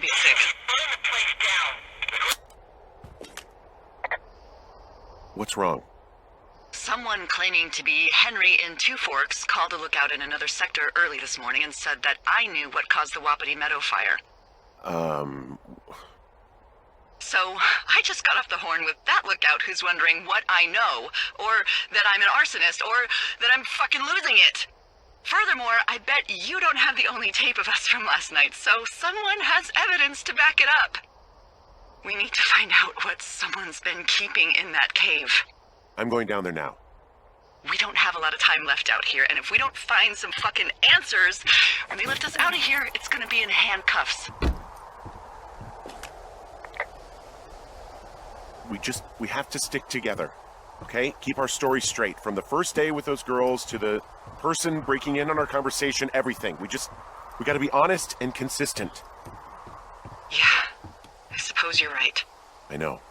be sick. What's wrong? Someone claiming to be Henry in Two Forks called a lookout in another sector early this morning and said that I knew what caused the Wapiti Meadow fire. So, I just got off the horn with that lookout who's wondering what I know, or that I'm an arsonist, or that I'm fucking losing it. Furthermore, I bet you don't have the only tape of us from last night, so someone has evidence to back it up. We need to find out what someone's been keeping in that cave. I'm going down there now. We don't have a lot of time left out here, and if we don't find some fucking answers, when they lift us out of here, it's gonna be in handcuffs. We have to stick together, okay? Keep our story straight. From the first day with those girls to the person breaking in on our conversation, everything. We gotta be honest and consistent. Yeah, I suppose you're right. I know.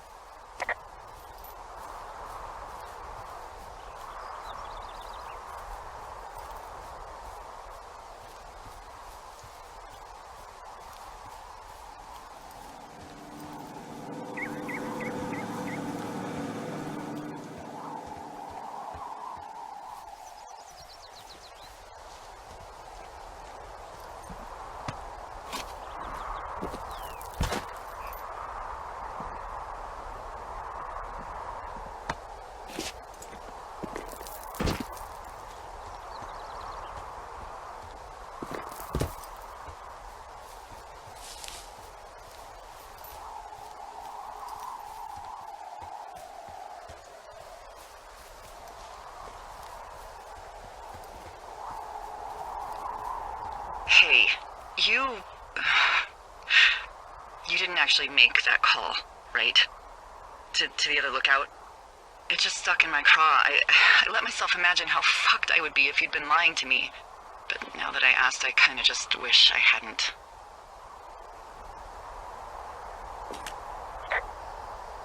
Hey, you didn't actually make that call, right? To the other lookout? It just stuck in my craw. I let myself imagine how fucked I would be if you'd been lying to me. But now that I asked, I kinda just wish I hadn't.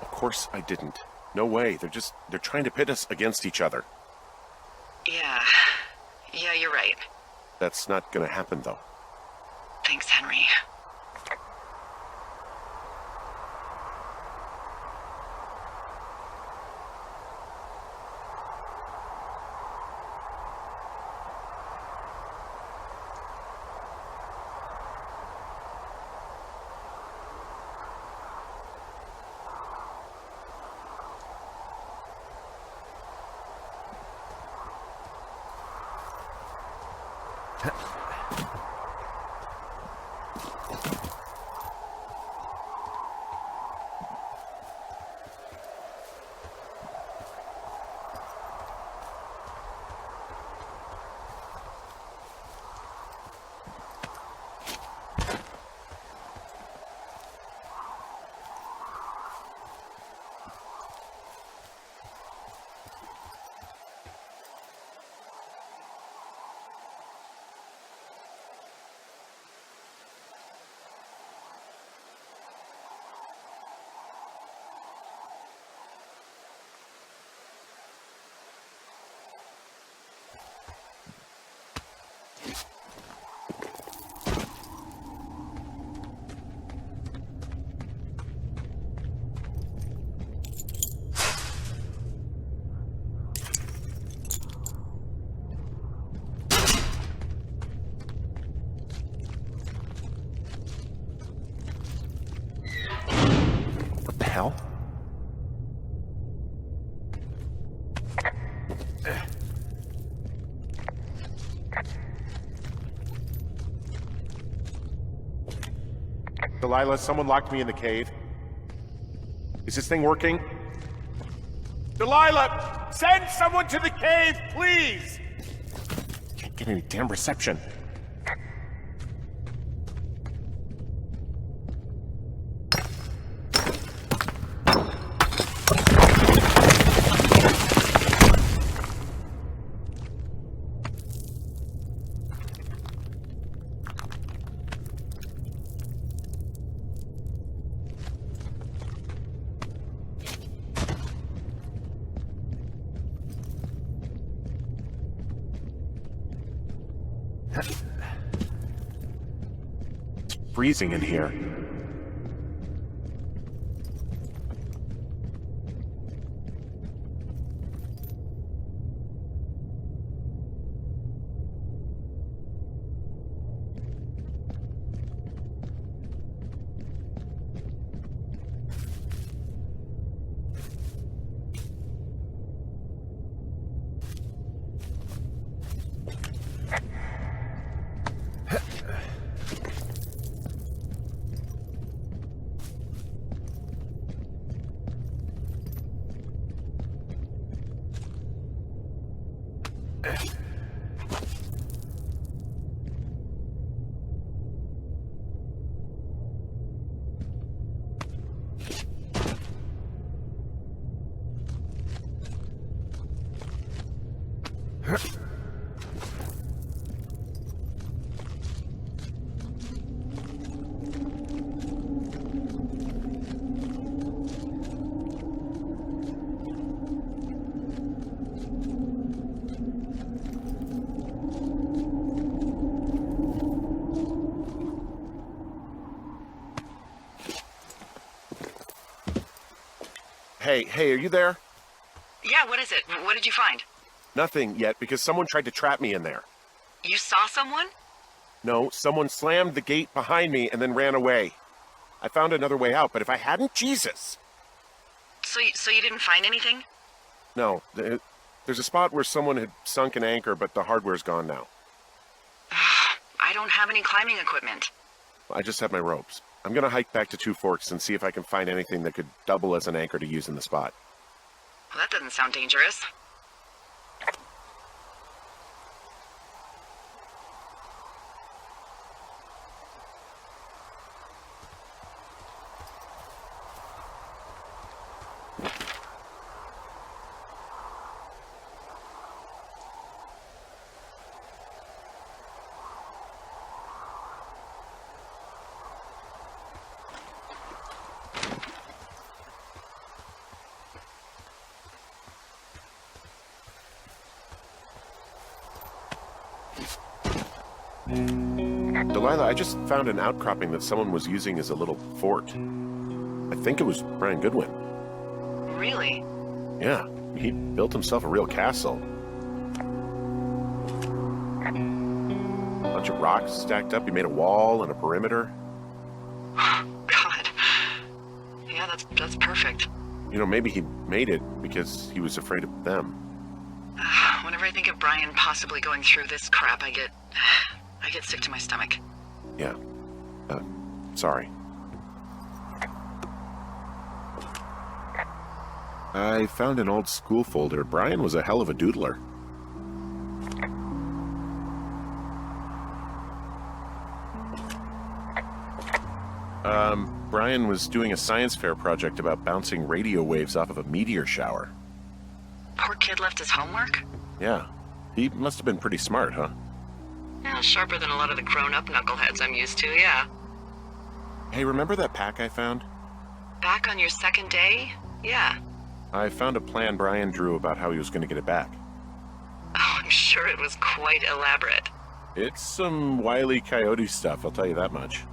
Of course I didn't. No way. They're trying to pit us against each other. Yeah, you're right. That's not gonna happen, though. Thanks, Henry. Hell? Delilah, someone locked me in the cave. Is this thing working? Delilah! Send someone to the cave, please! Can't get any damn reception. It's freezing in here. Hey, are you there? Yeah, what is it? What did you find? Nothing yet, because someone tried to trap me in there. You saw someone? No, someone slammed the gate behind me and then ran away. I found another way out, but if I hadn't, Jesus! So you didn't find anything? No, there's a spot where someone had sunk an anchor, but the hardware's gone now. I don't have any climbing equipment. I just have my ropes. I'm gonna hike back to Two Forks and see if I can find anything that could double as an anchor to use in the spot. Well, that doesn't sound dangerous. Delilah, I just found an outcropping that someone was using as a little fort. I think it was Brian Goodwin. Really? Yeah, he built himself a real castle. Bunch of rocks stacked up. He made a wall and a perimeter. God. Yeah, that's perfect. You know, maybe he made it because he was afraid of them. Whenever I think of Brian possibly going through this crap, I get sick to my stomach. Yeah. Sorry. I found an old school folder. Brian was a hell of a doodler. Brian was doing a science fair project about bouncing radio waves off of a meteor shower. Poor kid left his homework? Yeah. He must have been pretty smart, huh? Yeah, sharper than a lot of the grown-up knuckleheads I'm used to, yeah. Hey, remember that pack I found? Back on your second day? Yeah. I found a plan Brian drew about how he was going to get it back. Oh, I'm sure it was quite elaborate. It's some Wile E. Coyote stuff, I'll tell you that much.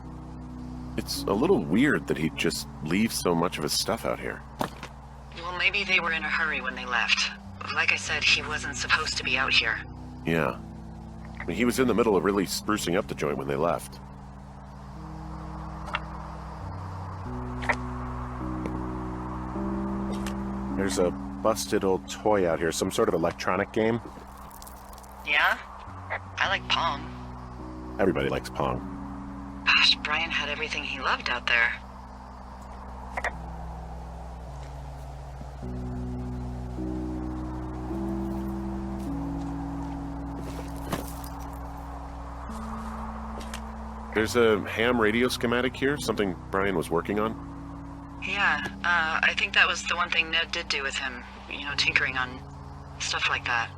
It's a little weird that he'd just leave so much of his stuff out here. Well, maybe they were in a hurry when they left. Like I said, he wasn't supposed to be out here. Yeah. I mean, he was in the middle of really sprucing up the joint when they left. There's a busted old toy out here, some sort of electronic game. Yeah? I like Pong. Everybody likes Pong. Gosh, Brian had everything he loved out there. There's a ham radio schematic here, something Brian was working on. Yeah, I think that was the one thing Ned did do with him. You know, tinkering on stuff like that.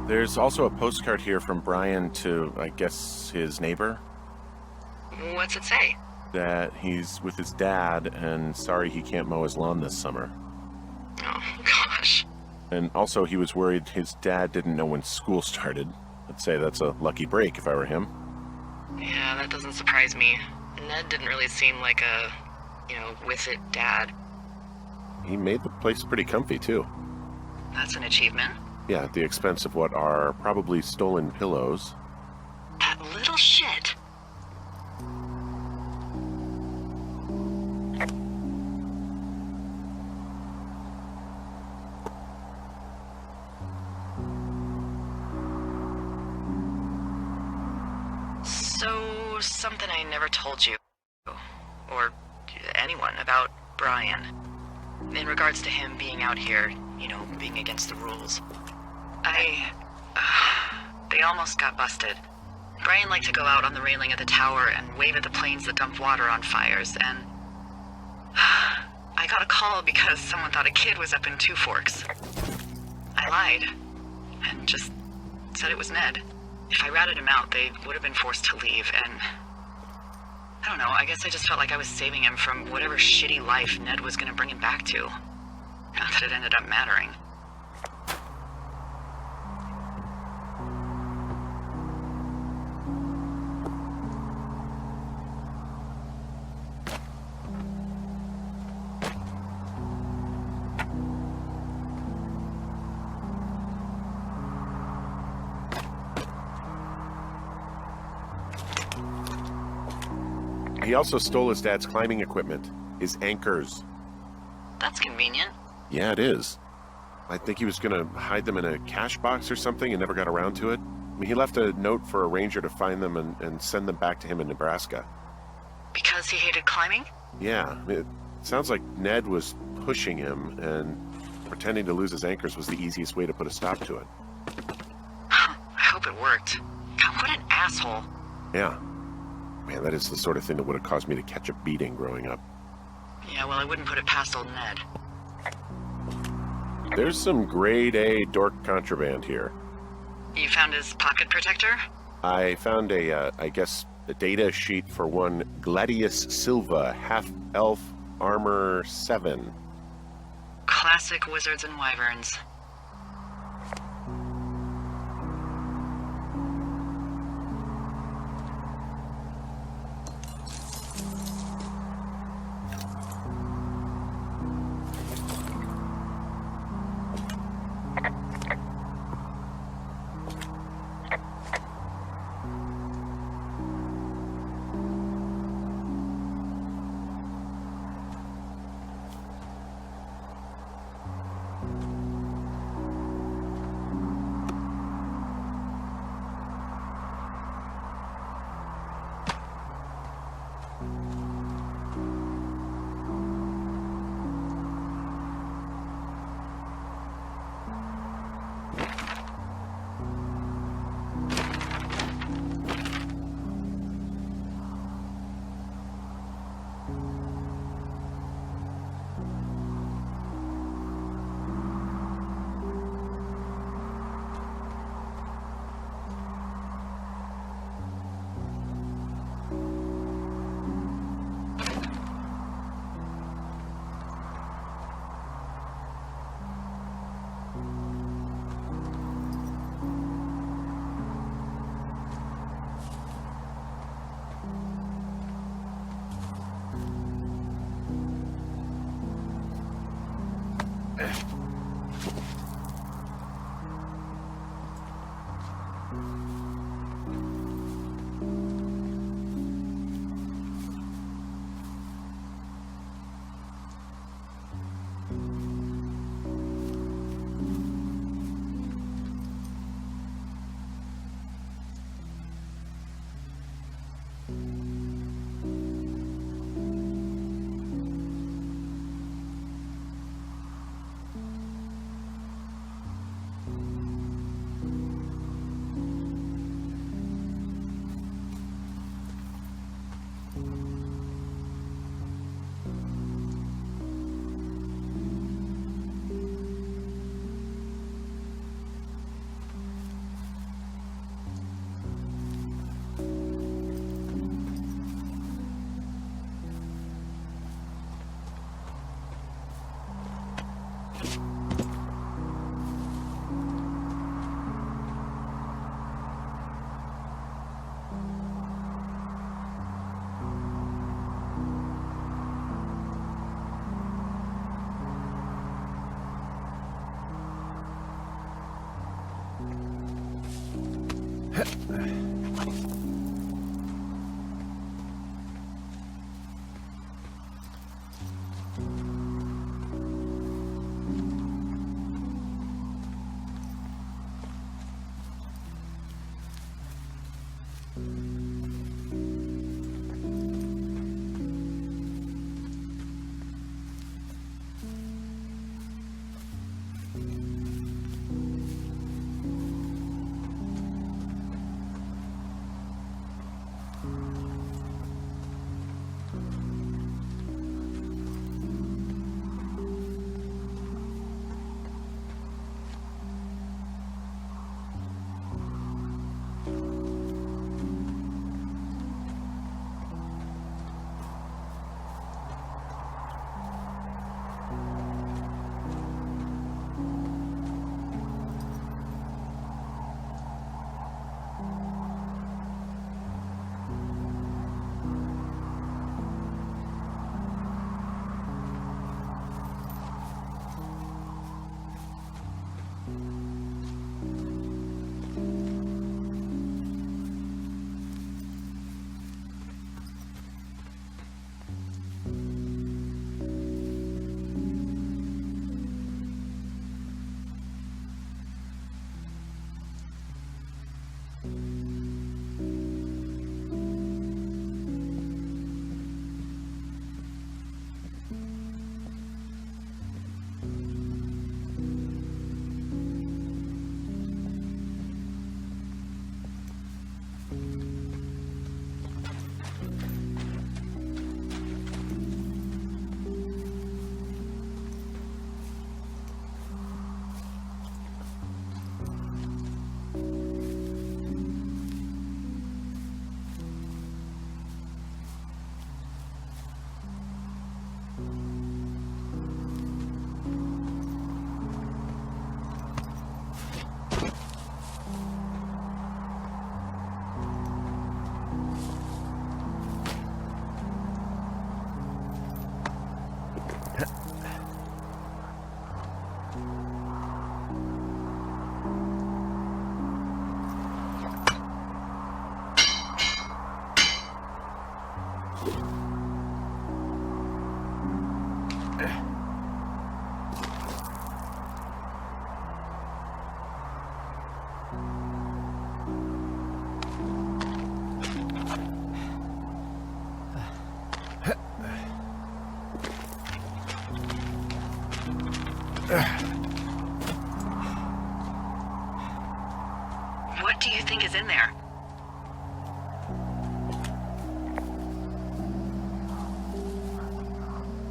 There's also a postcard here from Brian to, I guess, his neighbor. What's it say? That he's with his dad and sorry he can't mow his lawn this summer. Oh, gosh. And also he was worried his dad didn't know when school started. I'd say that's a lucky break if I were him. Yeah, that doesn't surprise me. Ned didn't really seem like a, with-it dad. He made the place pretty comfy, too. That's an achievement. Yeah, at the expense of what are probably stolen pillows. That little shit. So, something I never told you, or anyone, about Brian. In regards to him being out here, being against the rules. They almost got busted. Brian liked to go out on the railing of the tower and wave at the planes that dumped water on fires, and... I got a call because someone thought a kid was up in Two Forks. I lied, and just said it was Ned. If I ratted him out, they would have been forced to leave, and... I don't know, I guess I just felt like I was saving him from whatever shitty life Ned was gonna bring him back to. Not that it ended up mattering. He also stole his dad's climbing equipment, his anchors. That's convenient. Yeah, it is. I think he was going to hide them in a cash box or something and never got around to it. I mean, he left a note for a ranger to find them and send them back to him in Nebraska. Because he hated climbing? Yeah, it sounds like Ned was pushing him, and pretending to lose his anchors was the easiest way to put a stop to it. I hope it worked. God, what an asshole. Yeah. Man, that is the sort of thing that would have caused me to catch a beating growing up. Yeah, well, I wouldn't put it past old Ned. There's some grade A dork contraband here. You found his pocket protector? I found a data sheet for one Gladius Silva, half-elf armor 7. Classic wizards and wyverns.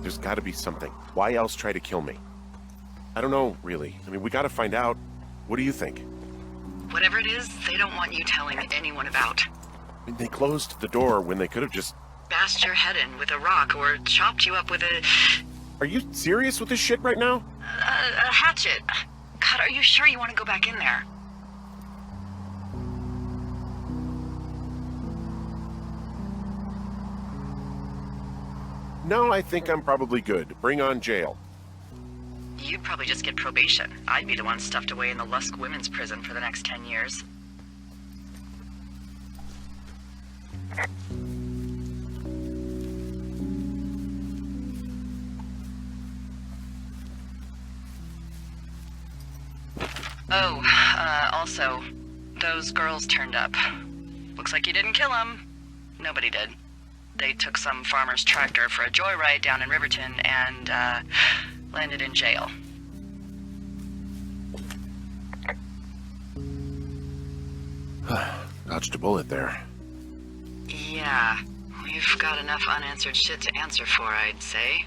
There's gotta be something. Why else try to kill me? I don't know, really. I mean, we gotta find out. What do you think? Whatever it is, they don't want you telling anyone about. I mean, they closed the door when they could have just... Bashed your head in with a rock or chopped you up with a... Are you serious with this shit right now? a hatchet. God, are you sure you want to go back in there? No, I think I'm probably good. Bring on jail. You'd probably just get probation. I'd be the one stuffed away in the Lusk Women's Prison for the next 10 years. Oh, also, those girls turned up. Looks like you didn't kill them. Nobody did. They took some farmer's tractor for a joyride down in Riverton and, landed in jail. Dodged a bullet there. Yeah, we've got enough unanswered shit to answer for, I'd say.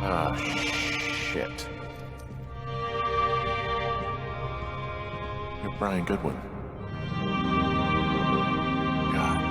Ah, shit. You're Brian Goodwin. God.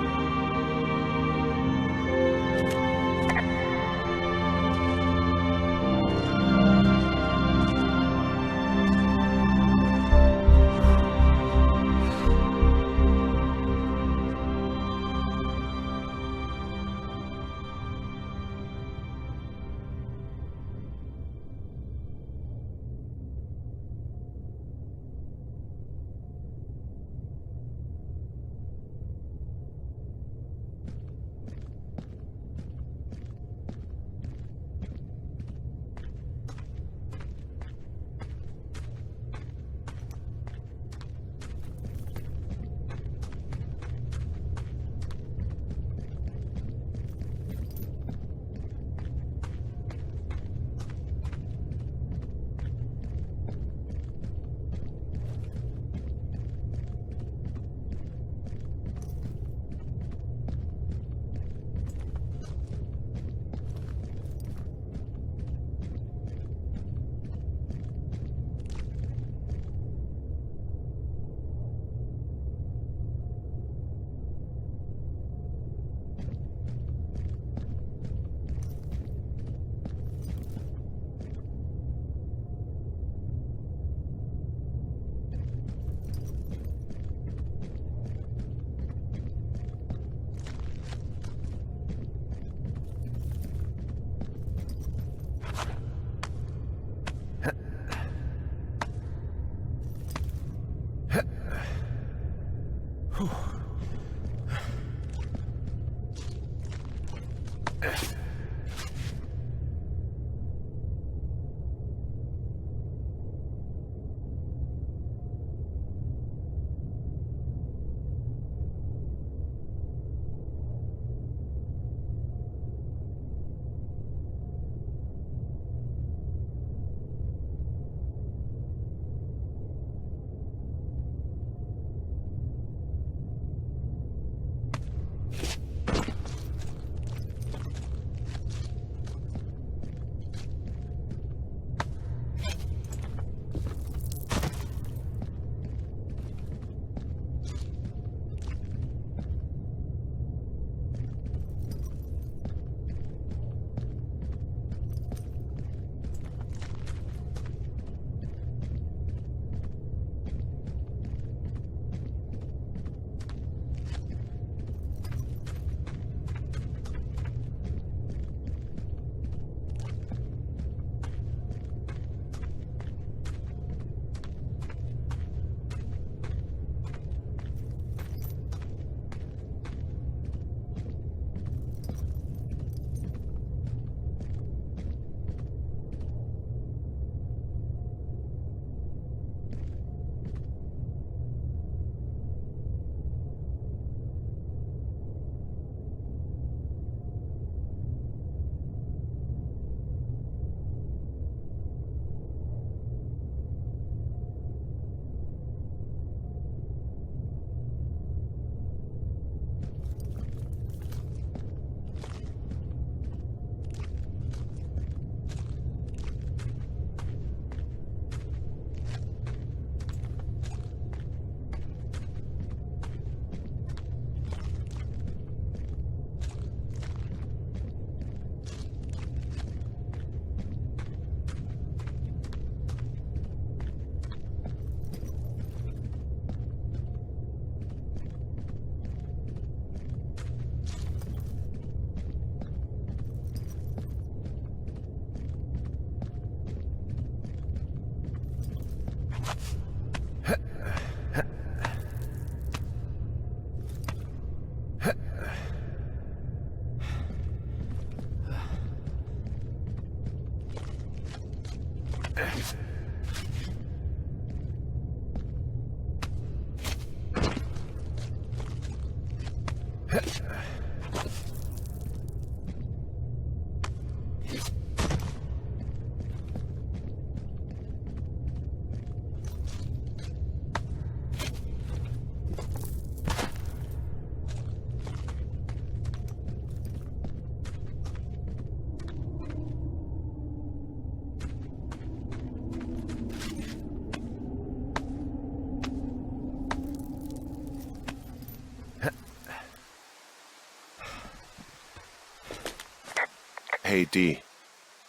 Hey, Dee.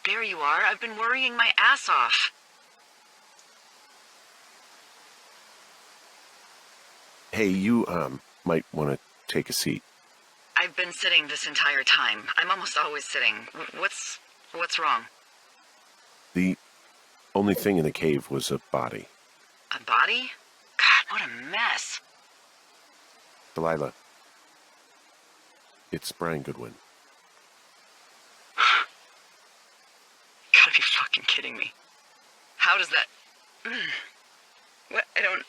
There you are. I've been worrying my ass off. Hey, you, might want to take a seat. I've been sitting this entire time. I'm almost always sitting. What's wrong? The only thing in the cave was a body. A body? God, what a mess. Delilah. It's Brian Goodwin. You gotta be fucking kidding me. How does that... What? I don't...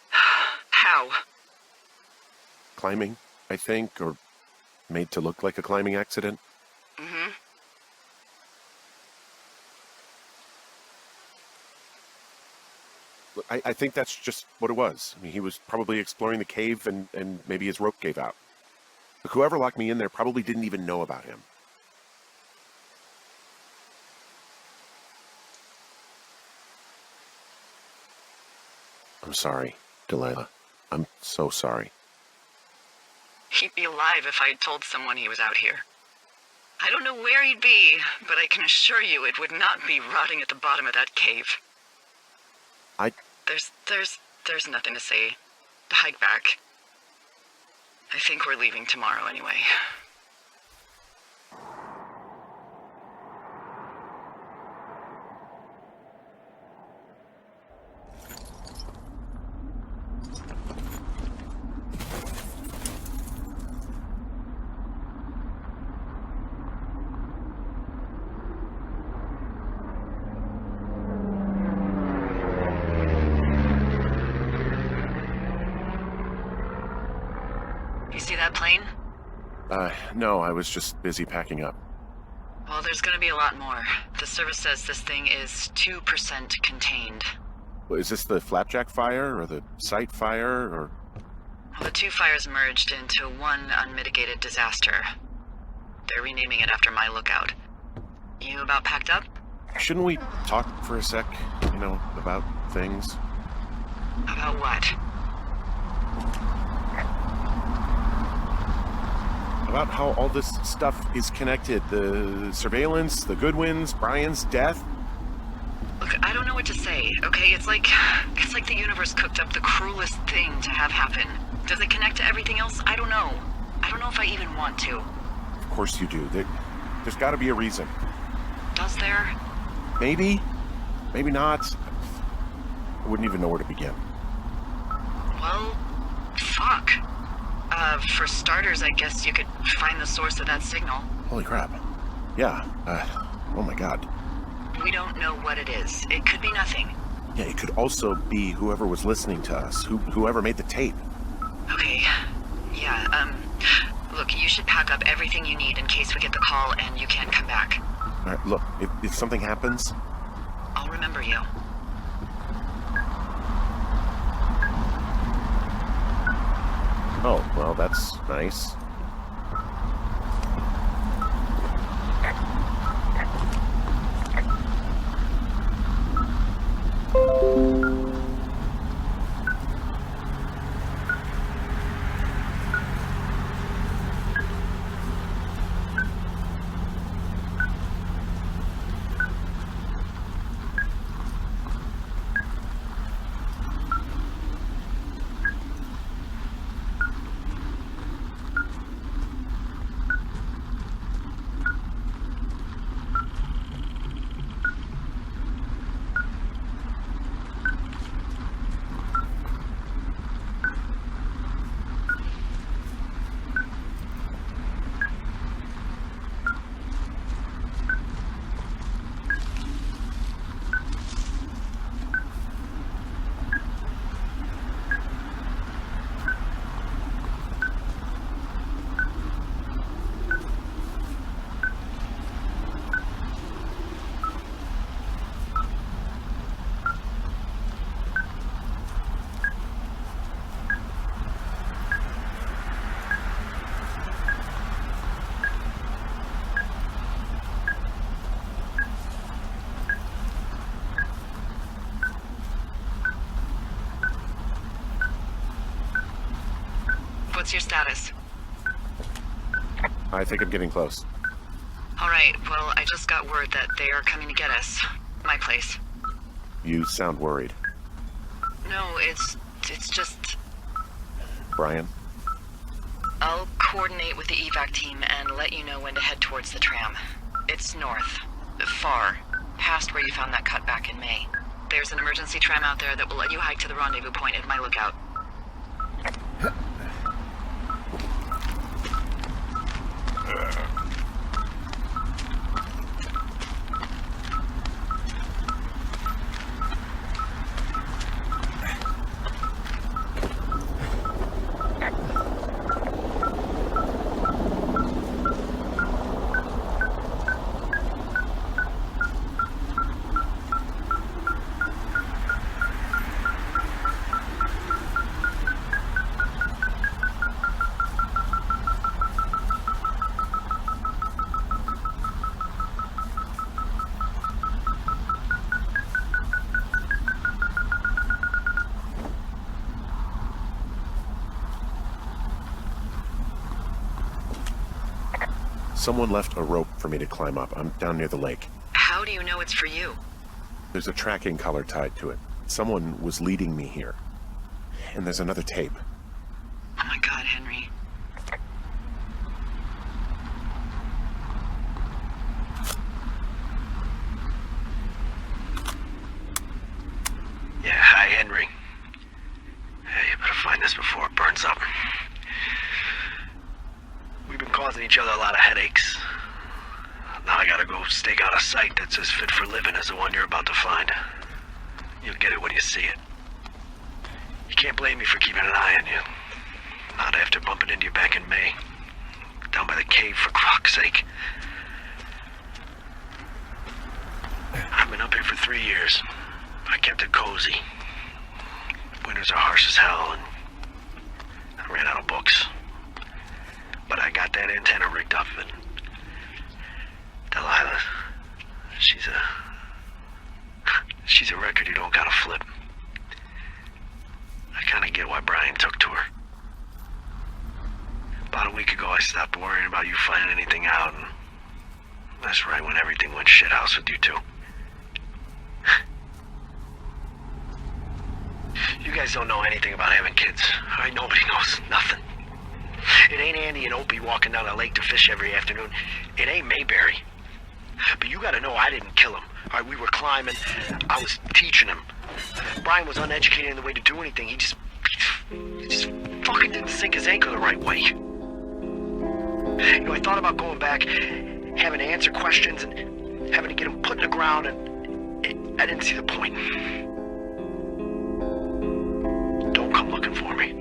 How? Climbing, I think, or made to look like a climbing accident. Mm-hmm. I think that's just what it was. I mean, he was probably exploring the cave and maybe his rope gave out. But whoever locked me in there probably didn't even know about him. I'm sorry, Delilah. I'm so sorry. He'd be alive if I had told someone he was out here. I don't know where he'd be, but I can assure you it would not be rotting at the bottom of that cave. There's nothing to say. Hike back. I think we're leaving tomorrow anyway. You see that plane? No, I was just busy packing up. Well, there's gonna be a lot more. The service says this thing is 2% contained. Well, is this the Flapjack fire, or the site fire, or... Well, the two fires merged into one unmitigated disaster. They're renaming it after my lookout. You about packed up? Shouldn't we talk for a sec, about things? About what? About how all this stuff is connected. The surveillance, the Goodwins, Brian's death. Look, I don't know what to say, okay? It's like the universe cooked up the cruelest thing to have happen. Does it connect to everything else? I don't know. I don't know if I even want to. Of course you do. There's got to be a reason. Does there? Maybe. Maybe not. I wouldn't even know where to begin. Well, fuck. For starters, I guess you could find the source of that signal. Holy crap. Yeah. Oh my god. We don't know what it is. It could be nothing. Yeah, it could also be whoever was listening to us, whoever made the tape. Okay. Yeah, look, you should pack up everything you need in case we get the call and you can't come back. All right, look, if something happens... I'll remember you. Oh, well, that's nice. What's your status? I think I'm getting close. All right, well, I just got word that they are coming to get us. My place. You sound worried. No, it's just... Brian? I'll coordinate with the evac team and let you know when to head towards the tram. It's north. Far. Past where you found that cut back in May. There's an emergency tram out there that will let you hike to the rendezvous point at my lookout. Someone left a rope for me to climb up. I'm down near the lake. How do you know it's for you? There's a tracking collar tied to it. Someone was leading me here. And there's another tape. Oh my god, Henry. Yeah, hi, Henry. Hey, you better find this before it burns up. We've been causing each other a lot of headaches. Now I gotta go stake out a site that's as fit for living as the one you're about to find. You'll get it when you see it. You can't blame me for keeping an eye on you. Not after bumping into you back fuck's sake. I've been up here for 3 years. I kept it cozy. Winters are harsh as hell, and I ran out of books. But I got that antenna rigged up, and Delilah, she's a record you don't gotta flip. I kinda get why Brian took to her. About a week ago, I stopped worrying about you finding anything out, and that's right when everything went shithouse with you two. You guys don't know anything about having kids. All right, nobody knows nothing. It ain't Andy and Opie walking down a lake to fish every afternoon. It ain't Mayberry. But you gotta know I didn't kill him. All right, we were climbing. I was teaching him. Brian was uneducated in the way to do anything. He just fucking didn't sink his anchor the right way. You know, I thought about going back, having to answer questions, and having to get him put in the ground, and I didn't see the point. Don't come looking for me.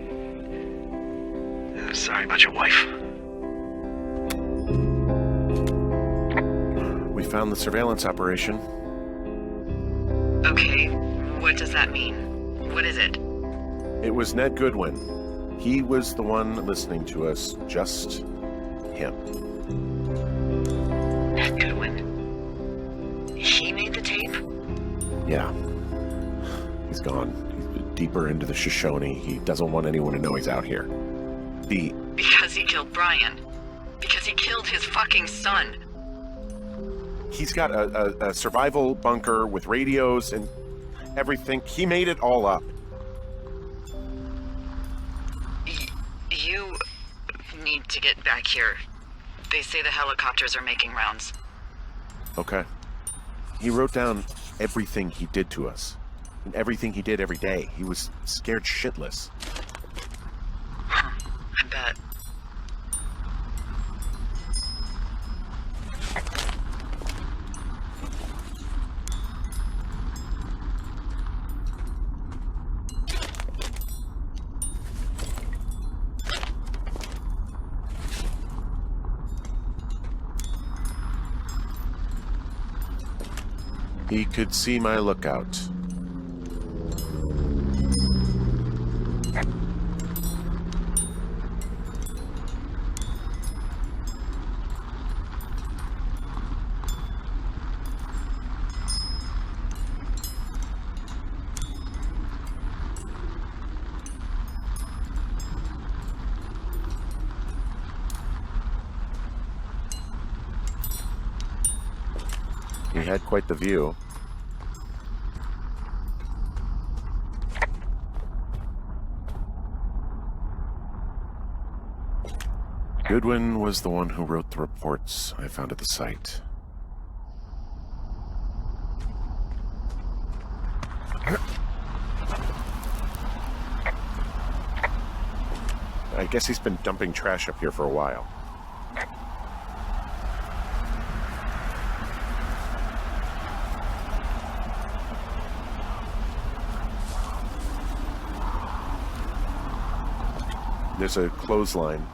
Sorry about your wife. We found the surveillance operation. Okay, what does that mean? What is it? It was Ned Goodwin. He was the one listening to us, just him. Ned Goodwin? He made the tape? Yeah. He's gone. He's deeper into the Shoshone. He doesn't want anyone to know he's out here. Because he killed Brian. Because he killed his fucking son. He's got a survival bunker with radios and everything. He made it all up. You need to get back here. They say the helicopters are making rounds. Okay. He wrote down everything he did to us. And everything he did every day. He was scared shitless. I bet. He could see my lookout. He had quite the view. Goodwin was the one who wrote the reports I found at the site. I guess he's been dumping trash up here for a while. There's a clothesline.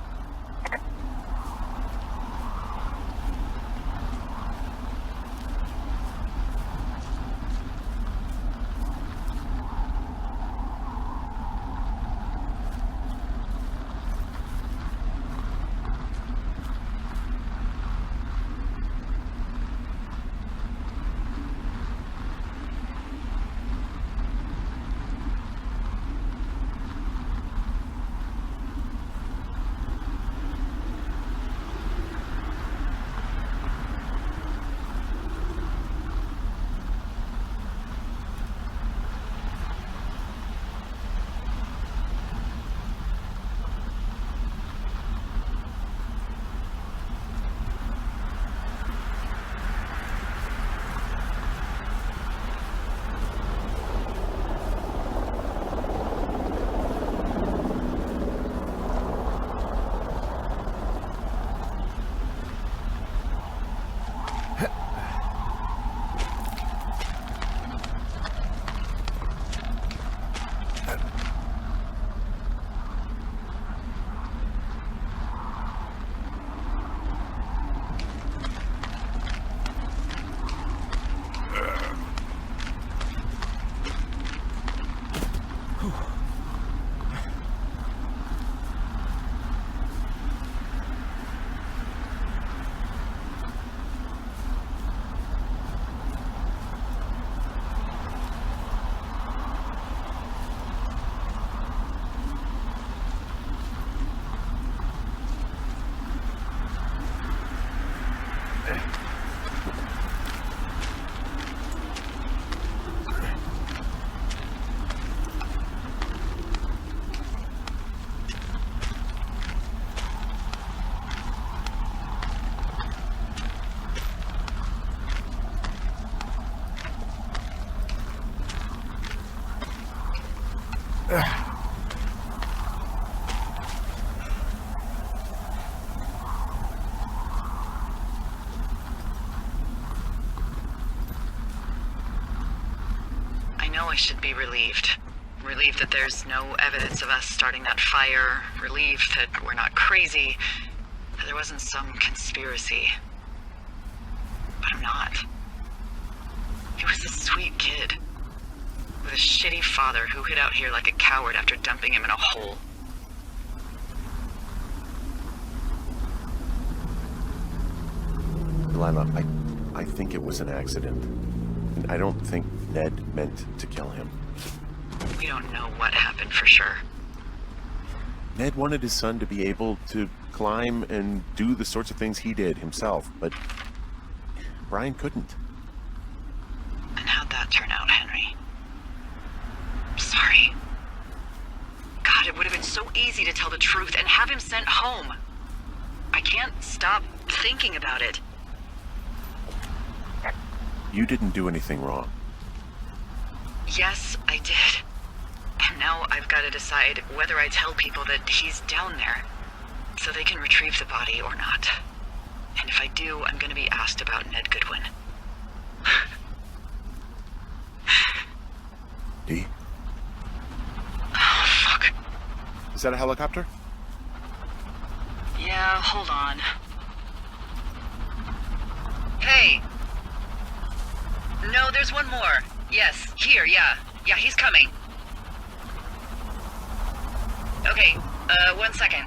know I should be relieved. Relieved that there's no evidence of us starting that fire. Relieved that we're not crazy. That there wasn't some conspiracy. But I'm not. He was a sweet kid. With a shitty father who hid out here like a coward after dumping him in a hole. Lila, I think it was an accident. And I don't think Ned meant to kill him. We don't know what happened for sure. Ned wanted his son to be able to climb and do the sorts of things he did himself, but Brian couldn't. And how'd that turn out, Henry? I'm sorry. God, it would have been so easy to tell the truth and have him sent home. I can't stop thinking about it. You didn't do anything wrong. Yes, I did. And now I've got to decide whether I tell people that he's down there so they can retrieve the body or not. And if I do, I'm going to be asked about Ned Goodwin. Dee? Oh, fuck. Is that a helicopter? Yeah, hold on. Hey! No, there's one more. Yes, here, yeah. Yeah, he's coming. Okay, 1 second.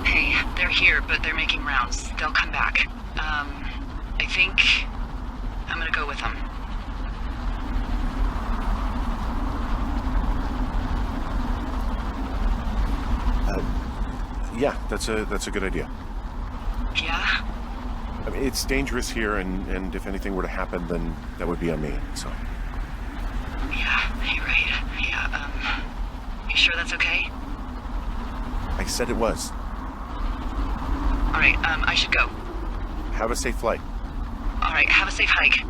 Hey, they're here, but they're making rounds. They'll come back. I think I'm gonna go with them. Yeah, that's a good idea. Yeah? I mean, it's dangerous here, and if anything were to happen, then that would be on me, so. Yeah, you're right. Yeah, you sure that's okay? I said it was. Alright, I should go. Have a safe flight. Alright, have a safe hike.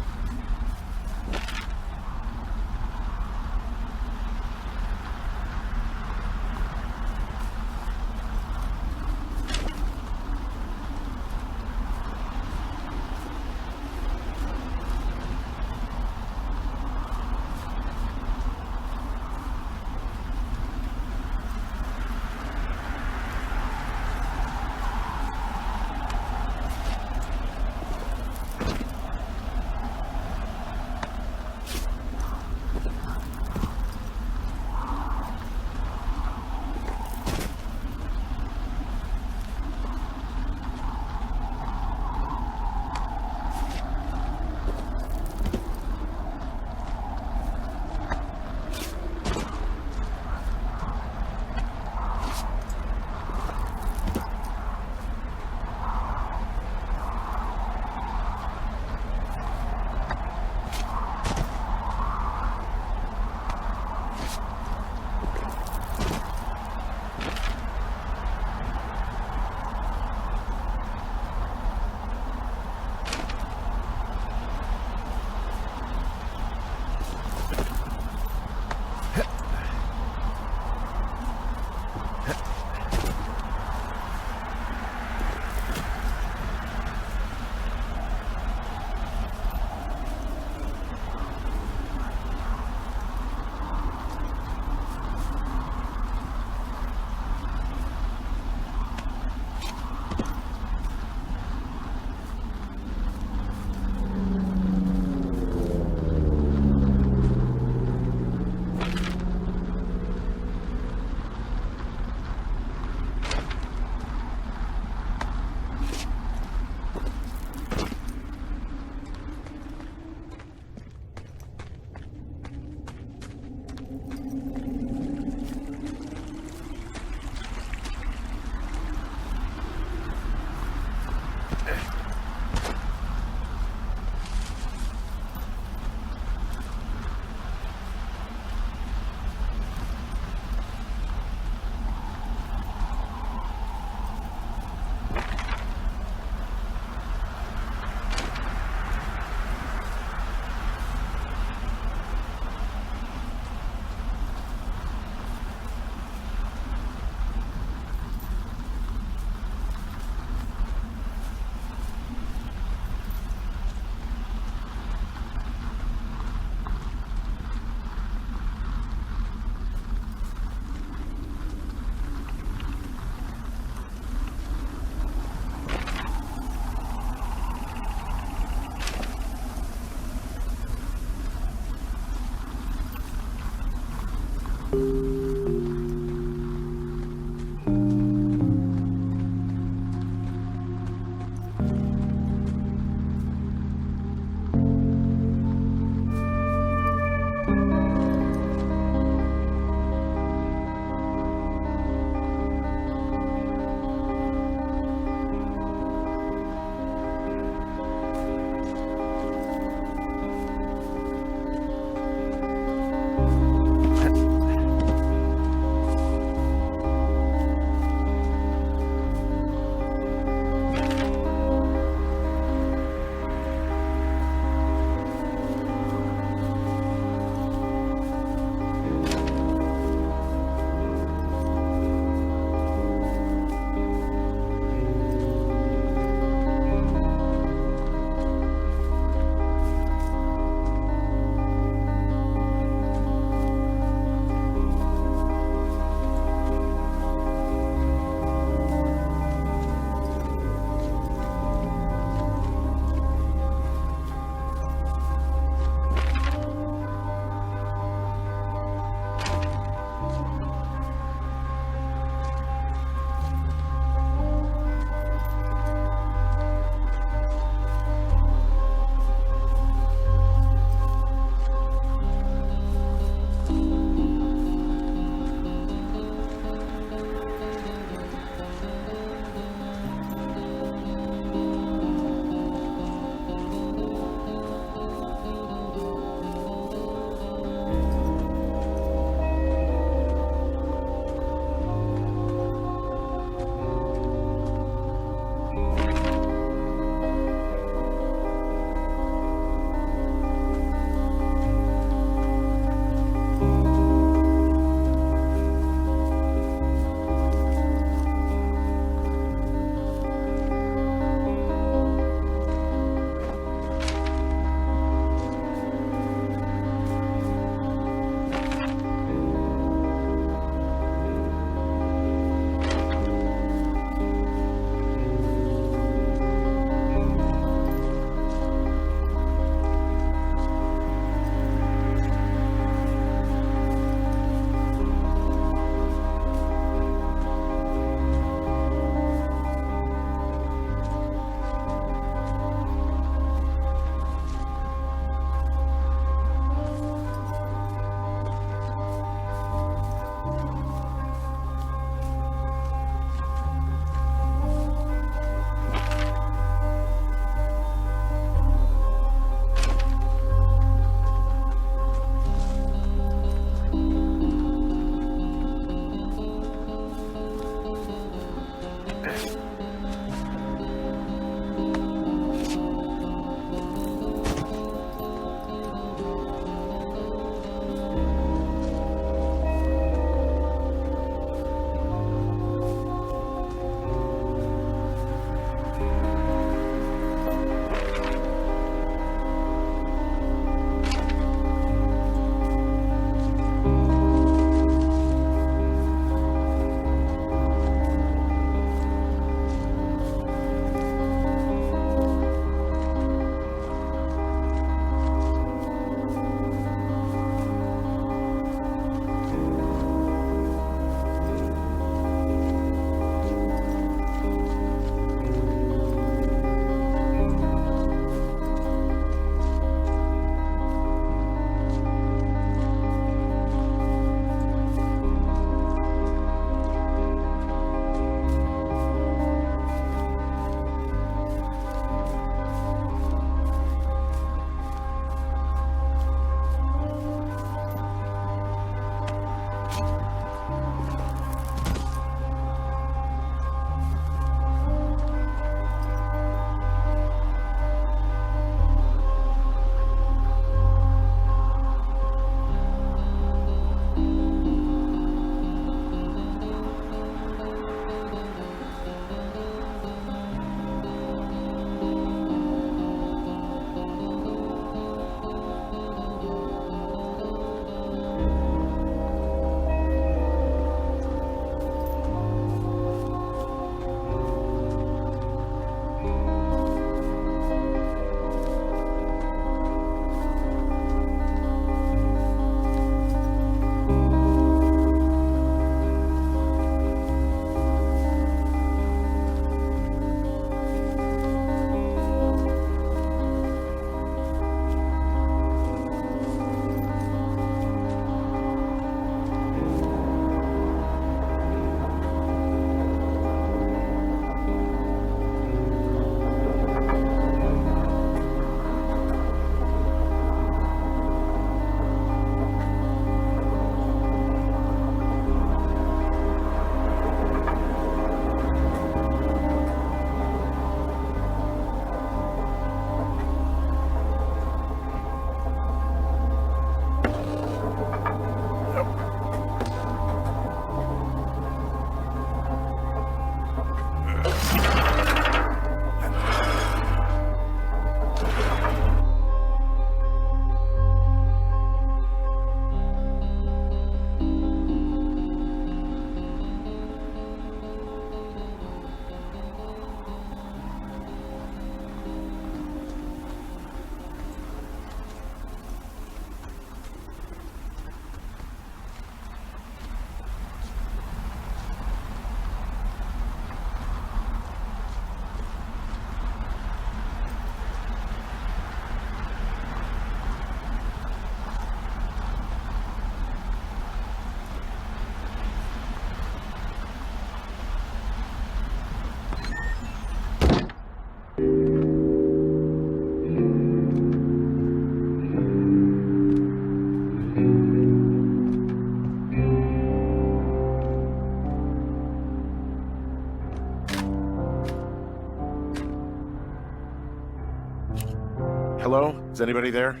Hello? Is anybody there?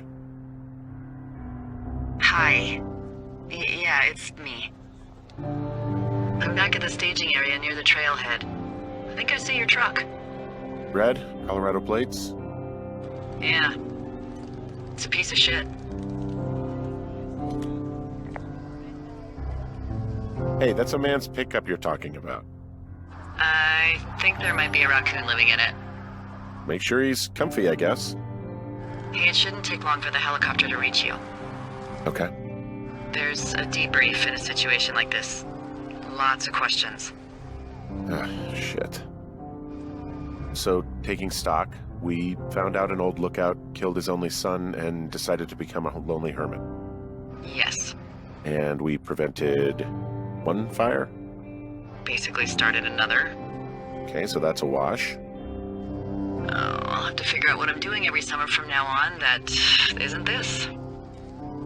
Hi. Yeah, it's me. I'm back at the staging area near the trailhead. I think I see your truck. Red? Colorado plates? Yeah. It's a piece of shit. Hey, that's a man's pickup you're talking about. I think there might be a raccoon living in it. Make sure he's comfy, I guess. Hey, it shouldn't take long for the helicopter to reach you. Okay. There's a debrief in a situation like this. Lots of questions. Shit. So, taking stock, we found out an old lookout killed his only son and decided to become a lonely hermit. Yes. And we prevented one fire? Basically started another. Okay, so that's a wash. I'll have to figure out what I'm doing every summer from now on that isn't this.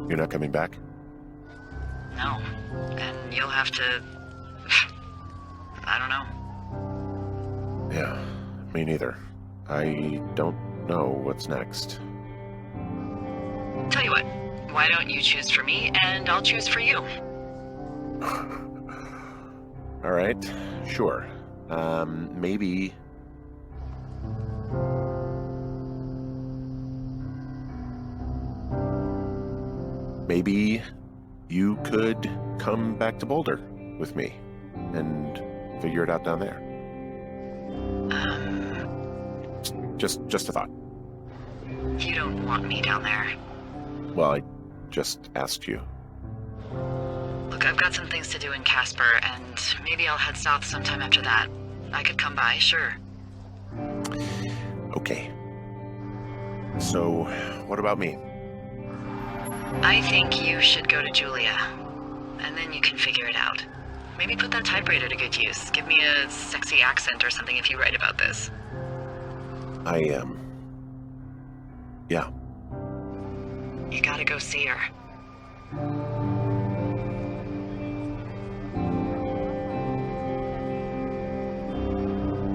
You're not coming back? No. And you'll have to... I don't know. Yeah, me neither. I don't know what's next. Tell you what, why don't you choose for me and I'll choose for you? All right, sure. Maybe... Maybe you could come back to Boulder with me and figure it out down there. Just a thought. You don't want me down there. Well, I just asked you. Look, I've got some things to do in Casper, and maybe I'll head south sometime after that. I could come by, sure. Okay. So, what about me? I think you should go to Julia, and then you can figure it out. Maybe put that typewriter to good use. Give me a sexy accent or something if you write about this. Yeah. You gotta go see her.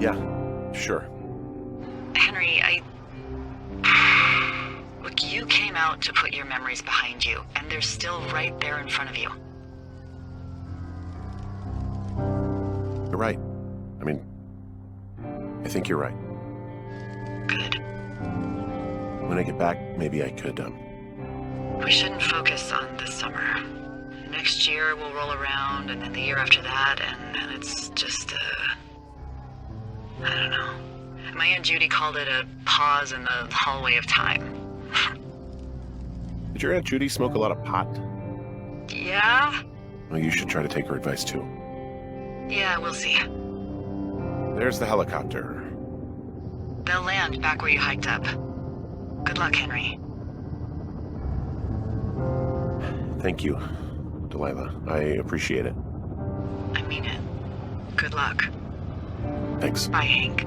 Yeah, sure. Henry, Look, you came out to put your memories behind you, and they're still right there in front of you. You're right. I mean, I think you're right. Good. When I get back, maybe I could, We shouldn't focus on this summer. Next year we'll roll around, and then the year after that, and it's just, I don't know. My Aunt Judy called it a pause in the hallway of time. Did your Aunt Judy smoke a lot of pot? Yeah? Well, you should try to take her advice, too. Yeah, we'll see. There's the helicopter. They'll land back where you hiked up. Good luck, Henry. Thank you, Delilah. I appreciate it. I mean it. Good luck. Thanks. Bye, Hank.